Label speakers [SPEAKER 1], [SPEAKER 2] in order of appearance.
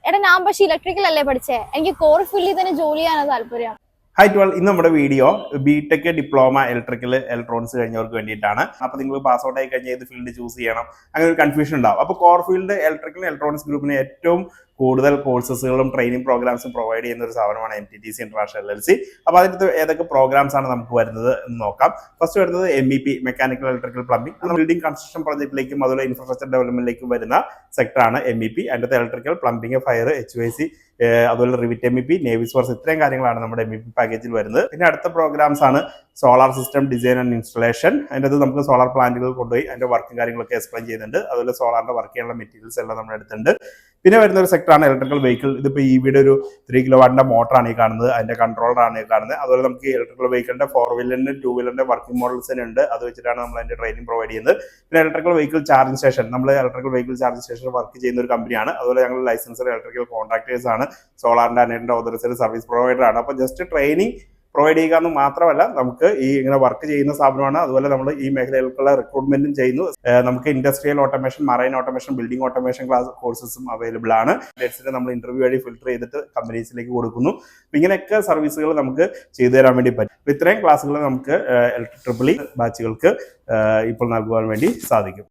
[SPEAKER 1] എടാ ഞാൻ പക്ഷെ ഇലക്ട്രിക്കൽ അല്ലേ പഠിച്ചേ, എനിക്ക് കോർ ഫീൽഡിൽ തന്നെ ജോലി ചെയ്യാനാണ് താല്പര്യം.
[SPEAKER 2] ഹൈ ട്വൽ ഇന്ന് നമ്മുടെ വീഡിയോ ബിടെക് ഡിപ്ലോമ ഇലക്ട്രോണിക്സ് കഴിഞ്ഞവർക്ക് വേണ്ടിയിട്ടാണ്. അപ്പോൾ നിങ്ങൾ പാസ് ഔട്ട് ആയി കഴിഞ്ഞാൽ ഏത് ഫീൽഡ് ചൂസ് ചെയ്യണം അങ്ങനെ ഒരു കൺഫ്യൂഷൻ ഉണ്ടാവും. അപ്പോൾ കോർ ഫീൽഡ് ഇലക്ട്രോണിക്സ് ഗ്രൂപ്പിന് ഏറ്റവും കൂടുതൽ കോഴ്സസുകളും ട്രെയിനിങ് പ്രോഗ്രാംസും പ്രൊവൈഡ് ചെയ്യുന്ന ഒരു സ്ഥാപനമാണ് MTTC ഇന്റർനാഷണൽ LLC. അപ്പോൾ അതിനകത്ത് ഏതൊക്കെ പ്രോഗ്രാംസ് ആണ് നമുക്ക് വരുന്നത് എന്ന് നോക്കാം. ഫസ്റ്റ് വരുന്നത് MEP mechanical electrical plumbing. Building construction പ്രോജക്റ്റിലേക്കും അതുപോലെ ഇൻഫ്രാസ്ട്രക്ചർ ഡെവലപ്മെന്റിലേക്കും വരുന്ന സെക്ടറാണ് MEP. അതിൻ്റെ ഇലക്ട്രിക്കൽ പ്ലംബിംഗ് ഫയർ HVAC അതുപോലെ റിവിറ്റ് MEP നേവി സോഴ്സ് ഇത്രയും കാര്യങ്ങളാണ് നമ്മുടെ MEP പാക്കേജിൽ വരുന്നത്. പിന്നെ അടുത്ത പ്രോഗ്രാംസ് ആണ് solar system design and installation. അതിൻ്റെ അത് നമുക്ക് സോളാർ പ്ലാന്റുകൾ കൊണ്ടുപോയി അതിന്റെ വർക്കും കാര്യങ്ങളൊക്കെ എക്സ്പ്ലെയിൻ ചെയ്യുന്നുണ്ട്. അതുപോലെ സോളാറിന്റെ വർക്ക് ചെയ്യാനുള്ള മെറ്റീരിയൽസ് എല്ലാം നമ്മുടെ അടുത്തുണ്ട്. പിന്നെ വരുന്ന ഒരു സെക്ടറാണ് ഇലക്ട്രിക്കൽ വെഹിക്കിൾ. ഇതിപ്പോൾ EVയുടെ ഒരു 3 kW മോട്ടറാണ് ഈ കാണുന്നത്, അതിന്റെ കൺട്രോളറാണ് ഈ കാണുന്നത്. അതുപോലെ നമുക്ക് ഇലക്ട്രിക്കൽ വെഹിക്കിളിന്റെ 4 വീലറിന്റെ 2 വീലറിന്റെ വർക്കിംഗ് മോഡൽസ് തന്നെ ഉണ്ട്. അത് വെച്ചിട്ടാണ് നമ്മൾ അതിന്റെ ട്രെയിനിങ് പ്രൊവൈഡ് ചെയ്യുന്നത്. പിന്നെ ഇലക്ട്രിക്കൽ വെഹിക്കിൾ ചാർജിംഗ് സ്റ്റേഷൻ, നമ്മൾ electrical vehicle charging station work ചെയ്യുന്ന ഒരു കമ്പനിയാണ്. അതുപോലെ ഞങ്ങൾ ലൈസൻസഡ് ഇലക്ട്രിക്കൽ കോൺട്രാക്ടേഴ്സ് ആണ്, സോളാറിന്റെ അനേറ്റിന്റെ ഓതറൈസ്ഡ് സർവീസ് പ്രൊവൈഡർ ആണ്. അപ്പോൾ ജസ്റ്റ് ട്രെയിനിങ് പ്രൊവൈഡ് ചെയ്യുക എന്ന് മാത്രമല്ല നമുക്ക് ഈ ഇങ്ങനെ വർക്ക് ചെയ്യുന്ന സ്ഥാപനമാണ്. അതുപോലെ നമ്മൾ ഈ മേഖലയിലേക്കുള്ള റിക്രൂട്ട്മെന്റും ചെയ്യുന്നു. നമുക്ക് industrial automation, marine automation, building automation class കോഴ്സസും അവൈലബിൾ ആണ്. നമ്മൾ ഇന്റർവ്യൂ വഴി ഫിൽട്ടർ ചെയ്തിട്ട് കമ്പനീസിലേക്ക് കൊടുക്കുന്നു. ഇങ്ങനെയൊക്കെ സർവീസുകൾ നമുക്ക് ചെയ്തു തരാൻ വേണ്ടി പറ്റും. ഇത്രയും ക്ലാസ്സുകൾ നമുക്ക് IEEE ബാച്ചുകൾക്ക് ഇപ്പോൾ നൽകുവാൻ വേണ്ടി സാധിക്കും.